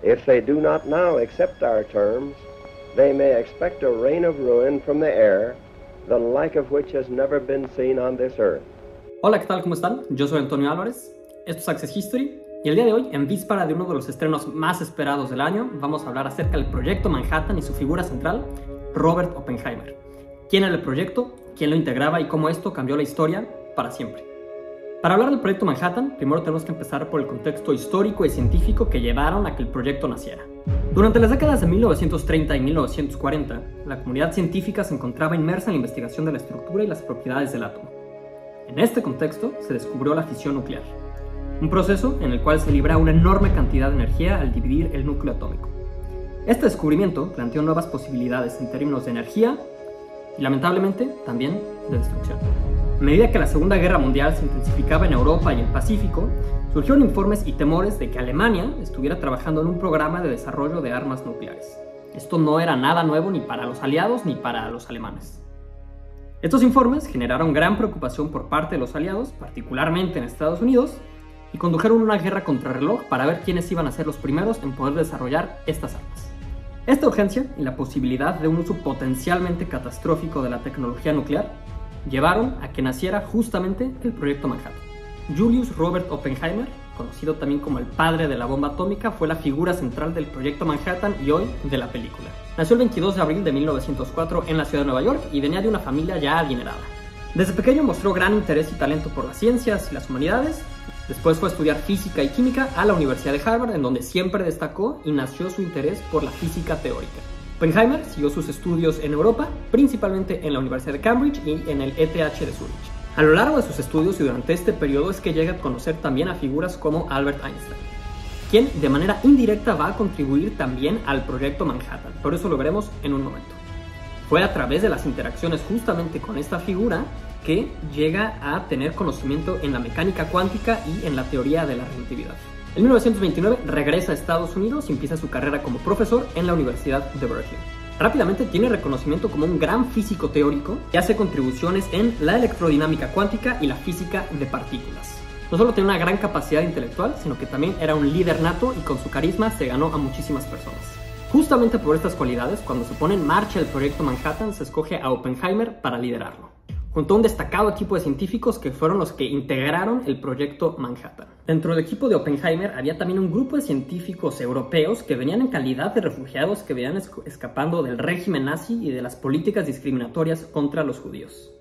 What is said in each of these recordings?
If they do not now accept our terms, they may expect a rain of ruin from the air, the like of which has never been seen on this earth. Hola, ¿qué tal? ¿Cómo están? Yo soy Antonio Álvarez, esto es Access History, y el día de hoy, en víspera de uno de los estrenos más esperados del año, vamos a hablar acerca del Proyecto Manhattan y su figura central, Robert Oppenheimer. ¿Quién era el proyecto? ¿Quién lo integraba? Y cómo esto cambió la historia para siempre. Para hablar del Proyecto Manhattan, primero tenemos que empezar por el contexto histórico y científico que llevaron a que el proyecto naciera. Durante las décadas de 1930 y 1940, la comunidad científica se encontraba inmersa en la investigación de la estructura y las propiedades del átomo. En este contexto se descubrió la fisión nuclear, un proceso en el cual se libera una enorme cantidad de energía al dividir el núcleo atómico. Este descubrimiento planteó nuevas posibilidades en términos de energía y, lamentablemente, también de destrucción. A medida que la Segunda Guerra Mundial se intensificaba en Europa y el Pacífico, surgieron informes y temores de que Alemania estuviera trabajando en un programa de desarrollo de armas nucleares. Esto no era nada nuevo ni para los aliados ni para los alemanes. Estos informes generaron gran preocupación por parte de los aliados, particularmente en Estados Unidos, y condujeron una guerra contrarreloj para ver quiénes iban a ser los primeros en poder desarrollar estas armas. Esta urgencia y la posibilidad de un uso potencialmente catastrófico de la tecnología nuclear llevaron a que naciera justamente el Proyecto Manhattan. Julius Robert Oppenheimer, conocido también como el padre de la bomba atómica, fue la figura central del Proyecto Manhattan y hoy de la película. Nació el 22 de abril de 1904 en la ciudad de Nueva York y venía de una familia ya adinerada. Desde pequeño mostró gran interés y talento por las ciencias y las humanidades. Después fue a estudiar física y química a la Universidad de Harvard, en donde siempre destacó y nació su interés por la física teórica. Oppenheimer siguió sus estudios en Europa, principalmente en la Universidad de Cambridge y en el ETH de Zúrich. A lo largo de sus estudios y durante este periodo es que llega a conocer también a figuras como Albert Einstein, quien de manera indirecta va a contribuir también al Proyecto Manhattan, por eso lo veremos en un momento. Fue a través de las interacciones justamente con esta figura que llega a tener conocimiento en la mecánica cuántica y en la teoría de la relatividad. En 1929 regresa a Estados Unidos y empieza su carrera como profesor en la Universidad de Berkeley. Rápidamente tiene reconocimiento como un gran físico teórico que hace contribuciones en la electrodinámica cuántica y la física de partículas. No solo tenía una gran capacidad intelectual, sino que también era un líder nato y con su carisma se ganó a muchísimas personas. Justamente por estas cualidades, cuando se pone en marcha el Proyecto Manhattan, se escoge a Oppenheimer para liderarlo, junto a un destacado equipo de científicos que fueron los que integraron el Proyecto Manhattan. Dentro del equipo de Oppenheimer había también un grupo de científicos europeos que venían en calidad de refugiados que venían escapando del régimen nazi y de las políticas discriminatorias contra los judíos.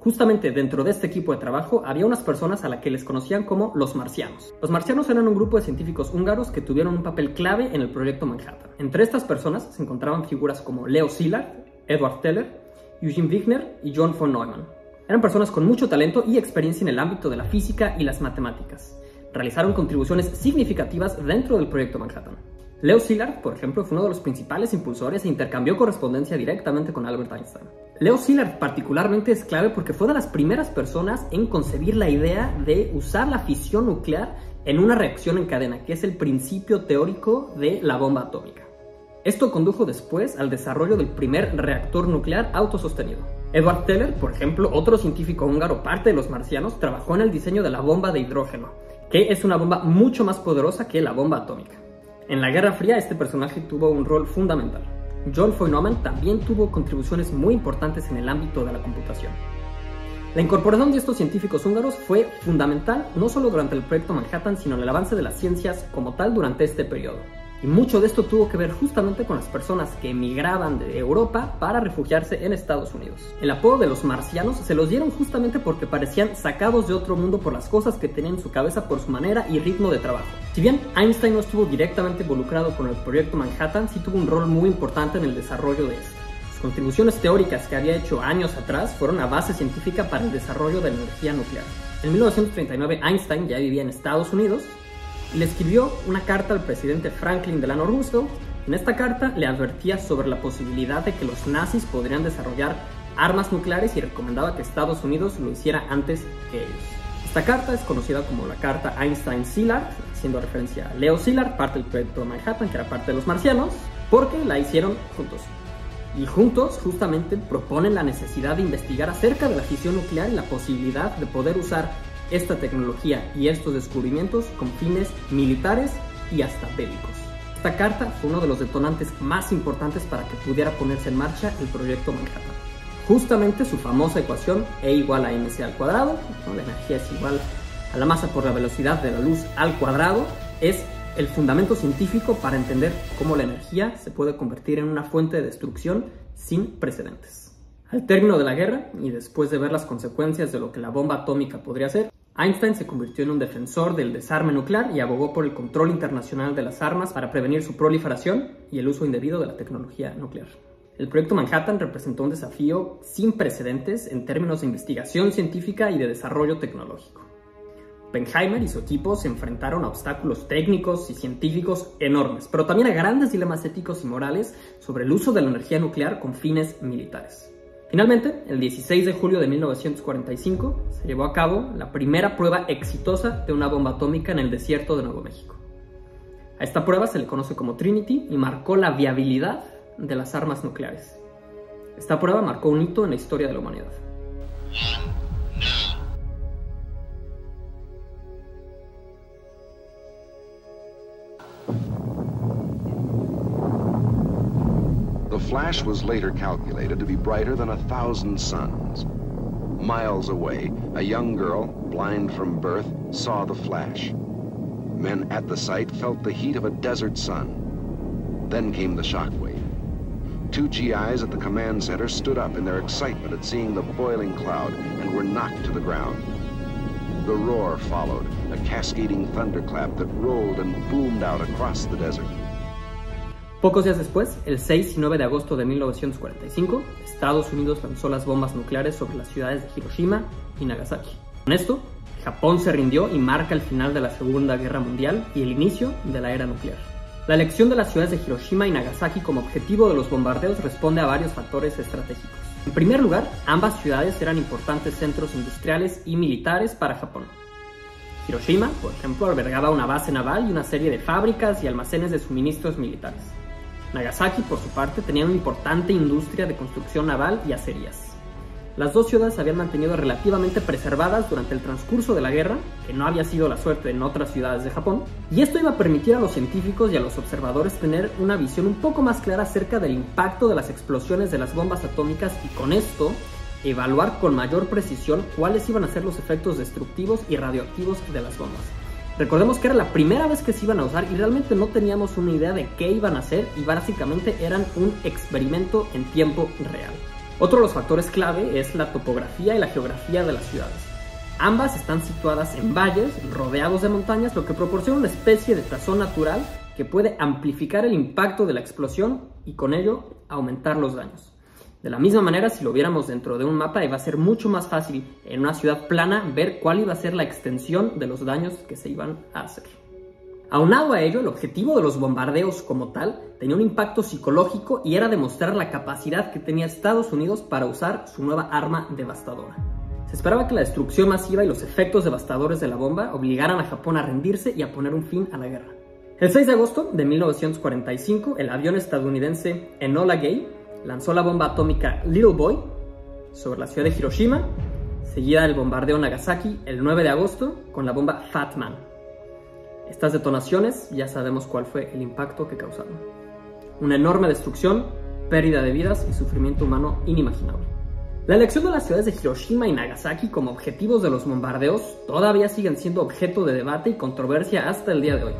Justamente dentro de este equipo de trabajo había unas personas a las que les conocían como los marcianos. Los marcianos eran un grupo de científicos húngaros que tuvieron un papel clave en el Proyecto Manhattan. Entre estas personas se encontraban figuras como Leo Szilard, Edward Teller, Eugene Wigner y John von Neumann. Eran personas con mucho talento y experiencia en el ámbito de la física y las matemáticas. Realizaron contribuciones significativas dentro del Proyecto Manhattan. Leo Szilard, por ejemplo, fue uno de los principales impulsores e intercambió correspondencia directamente con Albert Einstein. Leo Szilard particularmente es clave porque fue de las primeras personas en concebir la idea de usar la fisión nuclear en una reacción en cadena, que es el principio teórico de la bomba atómica. Esto condujo después al desarrollo del primer reactor nuclear autosostenido. Edward Teller, por ejemplo, otro científico húngaro, parte de los marcianos, trabajó en el diseño de la bomba de hidrógeno, que es una bomba mucho más poderosa que la bomba atómica. En la Guerra Fría este personaje tuvo un rol fundamental. John von Neumann también tuvo contribuciones muy importantes en el ámbito de la computación. La incorporación de estos científicos húngaros fue fundamental no solo durante el Proyecto Manhattan, sino en el avance de las ciencias como tal durante este periodo. Y mucho de esto tuvo que ver justamente con las personas que emigraban de Europa para refugiarse en Estados Unidos. El apodo de los marcianos se los dieron justamente porque parecían sacados de otro mundo por las cosas que tenían en su cabeza por su manera y ritmo de trabajo. Si bien Einstein no estuvo directamente involucrado con el Proyecto Manhattan, sí tuvo un rol muy importante en el desarrollo de este. Sus contribuciones teóricas que había hecho años atrás fueron la base científica para el desarrollo de la energía nuclear. En 1939 Einstein ya vivía en Estados Unidos y le escribió una carta al presidente Franklin Delano Roosevelt. En esta carta le advertía sobre la posibilidad de que los nazis podrían desarrollar armas nucleares y recomendaba que Estados Unidos lo hiciera antes que ellos. Esta carta es conocida como la carta Einstein-Szilard, haciendo referencia a Leo Szilard, parte del Proyecto Manhattan, que era parte de los marcianos, porque la hicieron juntos. Y juntos justamente proponen la necesidad de investigar acerca de la fisión nuclear y la posibilidad de poder usar esta tecnología y estos descubrimientos con fines militares y hasta bélicos. Esta carta fue uno de los detonantes más importantes para que pudiera ponerse en marcha el proyecto Manhattan. Justamente su famosa ecuación E igual a mc al cuadrado, ¿no? La energía es igual a la masa por la velocidad de la luz al cuadrado, es el fundamento científico para entender cómo la energía se puede convertir en una fuente de destrucción sin precedentes. Al término de la guerra, y después de ver las consecuencias de lo que la bomba atómica podría hacer, Einstein se convirtió en un defensor del desarme nuclear y abogó por el control internacional de las armas para prevenir su proliferación y el uso indebido de la tecnología nuclear. El proyecto Manhattan representó un desafío sin precedentes en términos de investigación científica y de desarrollo tecnológico. Oppenheimer y su equipo se enfrentaron a obstáculos técnicos y científicos enormes, pero también a grandes dilemas éticos y morales sobre el uso de la energía nuclear con fines militares. Finalmente, el 16 de julio de 1945 se llevó a cabo la primera prueba exitosa de una bomba atómica en el desierto de Nuevo México. A esta prueba se le conoce como Trinity y marcó la viabilidad de las armas nucleares. Esta prueba marcó un hito en la historia de la humanidad. The flash was later calculated to be brighter than 1,000 suns. Miles away, a young girl, blind from birth, saw the flash. Men at the site felt the heat of a desert sun. Then came the shockwave. 2 GIs at the command center stood up in their excitement at seeing the boiling cloud and were knocked to the ground. The roar followed, a cascading thunderclap that rolled and boomed out across the desert. Pocos días después, el 6 y 9 de agosto de 1945, Estados Unidos lanzó las bombas nucleares sobre las ciudades de Hiroshima y Nagasaki. Con esto, Japón se rindió y marca el final de la Segunda Guerra Mundial y el inicio de la era nuclear. La elección de las ciudades de Hiroshima y Nagasaki como objetivo de los bombardeos responde a varios factores estratégicos. En primer lugar, ambas ciudades eran importantes centros industriales y militares para Japón. Hiroshima, por ejemplo, albergaba una base naval y una serie de fábricas y almacenes de suministros militares. Nagasaki, por su parte, tenía una importante industria de construcción naval y acerías. Las dos ciudades se habían mantenido relativamente preservadas durante el transcurso de la guerra, que no había sido la suerte en otras ciudades de Japón, y esto iba a permitir a los científicos y a los observadores tener una visión un poco más clara acerca del impacto de las explosiones de las bombas atómicas y con esto evaluar con mayor precisión cuáles iban a ser los efectos destructivos y radioactivos de las bombas. Recordemos que era la primera vez que se iban a usar y realmente no teníamos una idea de qué iban a hacer y básicamente eran un experimento en tiempo real. Otro de los factores clave es la topografía y la geografía de las ciudades. Ambas están situadas en valles rodeados de montañas, lo que proporciona una especie de tazón natural que puede amplificar el impacto de la explosión y con ello aumentar los daños. De la misma manera, si lo viéramos dentro de un mapa, iba a ser mucho más fácil en una ciudad plana ver cuál iba a ser la extensión de los daños que se iban a hacer. Aunado a ello, el objetivo de los bombardeos como tal tenía un impacto psicológico y era demostrar la capacidad que tenía Estados Unidos para usar su nueva arma devastadora. Se esperaba que la destrucción masiva y los efectos devastadores de la bomba obligaran a Japón a rendirse y a poner un fin a la guerra. El 6 de agosto de 1945, el avión estadounidense Enola Gay lanzó la bomba atómica Little Boy sobre la ciudad de Hiroshima, seguida del bombardeo Nagasaki el 9 de agosto con la bomba Fat Man. Estas detonaciones ya sabemos cuál fue el impacto que causaron. Una enorme destrucción, pérdida de vidas y sufrimiento humano inimaginable. La elección de las ciudades de Hiroshima y Nagasaki como objetivos de los bombardeos todavía siguen siendo objeto de debate y controversia hasta el día de hoy.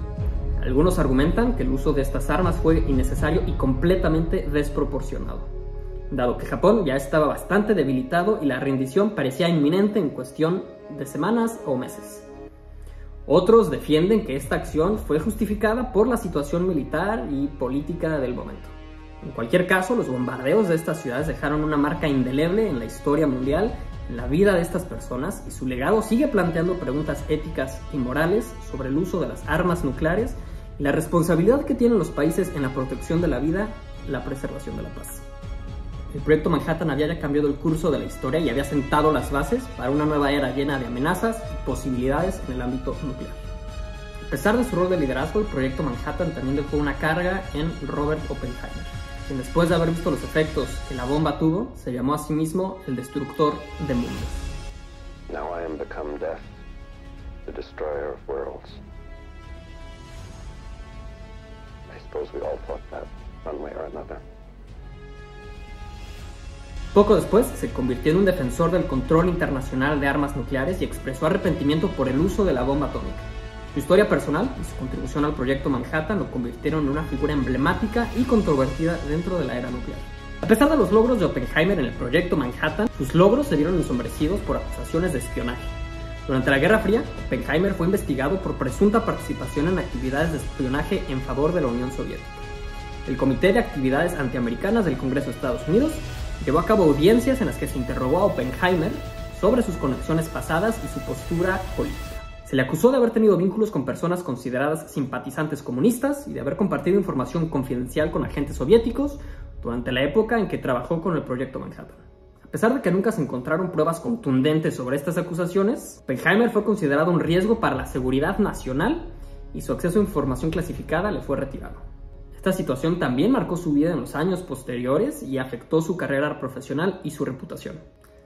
Algunos argumentan que el uso de estas armas fue innecesario y completamente desproporcionado, dado que Japón ya estaba bastante debilitado y la rendición parecía inminente en cuestión de semanas o meses. Otros defienden que esta acción fue justificada por la situación militar y política del momento. En cualquier caso, los bombardeos de estas ciudades dejaron una marca indeleble en la historia mundial, en la vida de estas personas, y su legado sigue planteando preguntas éticas y morales sobre el uso de las armas nucleares y la responsabilidad que tienen los países en la protección de la vida y la preservación de la paz. El proyecto Manhattan había ya cambiado el curso de la historia y había sentado las bases para una nueva era llena de amenazas y posibilidades en el ámbito nuclear. A pesar de su rol de liderazgo, el proyecto Manhattan también dejó una carga en Robert Oppenheimer, quien después de haber visto los efectos que la bomba tuvo, se llamó a sí mismo el destructor de mundos. Now I am become death, the destroyer of worlds. suppose we all thought that, one way or another. Poco después se convirtió en un defensor del control internacional de armas nucleares y expresó arrepentimiento por el uso de la bomba atómica. Su historia personal y su contribución al proyecto Manhattan lo convirtieron en una figura emblemática y controvertida dentro de la era nuclear. A pesar de los logros de Oppenheimer en el proyecto Manhattan, sus logros se vieron ensombrecidos por acusaciones de espionaje. Durante la Guerra Fría, Oppenheimer fue investigado por presunta participación en actividades de espionaje en favor de la Unión Soviética. El Comité de Actividades Antiamericanas del Congreso de Estados Unidos llevó a cabo audiencias en las que se interrogó a Oppenheimer sobre sus conexiones pasadas y su postura política. Se le acusó de haber tenido vínculos con personas consideradas simpatizantes comunistas y de haber compartido información confidencial con agentes soviéticos durante la época en que trabajó con el proyecto Manhattan. A pesar de que nunca se encontraron pruebas contundentes sobre estas acusaciones, Oppenheimer fue considerado un riesgo para la seguridad nacional y su acceso a información clasificada le fue retirado. Esta situación también marcó su vida en los años posteriores y afectó su carrera profesional y su reputación.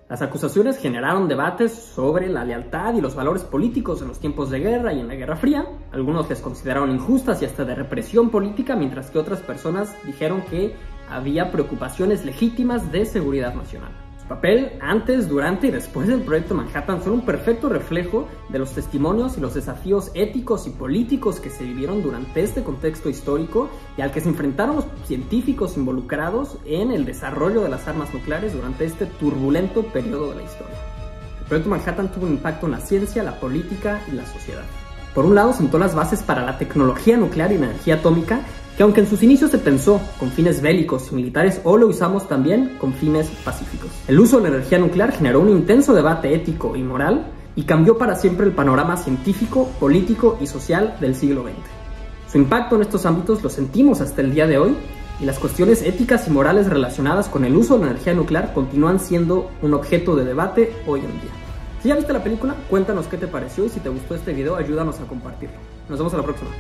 Las acusaciones generaron debates sobre la lealtad y los valores políticos en los tiempos de guerra y en la Guerra Fría. Algunos les consideraron injustas y hasta de represión política, mientras que otras personas dijeron que había preocupaciones legítimas de seguridad nacional. Su papel antes, durante y después del proyecto Manhattan son un perfecto reflejo de los testimonios y los desafíos éticos y políticos que se vivieron durante este contexto histórico y al que se enfrentaron los científicos involucrados en el desarrollo de las armas nucleares durante este turbulento periodo de la historia. El proyecto Manhattan tuvo un impacto en la ciencia, la política y la sociedad. Por un lado, sentó las bases para la tecnología nuclear y la energía atómica, que aunque en sus inicios se pensó con fines bélicos y militares, hoy lo usamos también con fines pacíficos. El uso de la energía nuclear generó un intenso debate ético y moral y cambió para siempre el panorama científico, político y social del siglo XX. Su impacto en estos ámbitos lo sentimos hasta el día de hoy y las cuestiones éticas y morales relacionadas con el uso de la energía nuclear continúan siendo un objeto de debate hoy en día. Si ya viste la película, cuéntanos qué te pareció y si te gustó este video, ayúdanos a compartirlo. Nos vemos a la próxima.